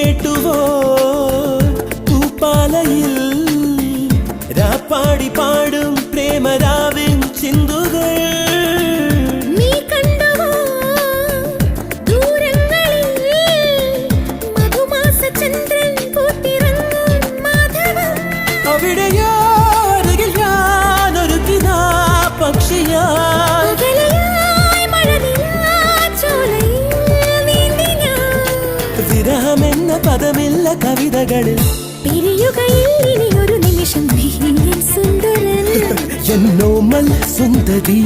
കേട്ടുവോ പൂപ്പാലയിൽ രാപ്പാടി പാടും പ്രേമരാവിൻ ചിന്തുകൾ വിരഹമെന്ന പദമില്ല കവിതകളിൽ പിരിയുകയിൽ ഒരു നിമിഷം സുന്ദരൻ എന്നോമൽ സുന്ദരി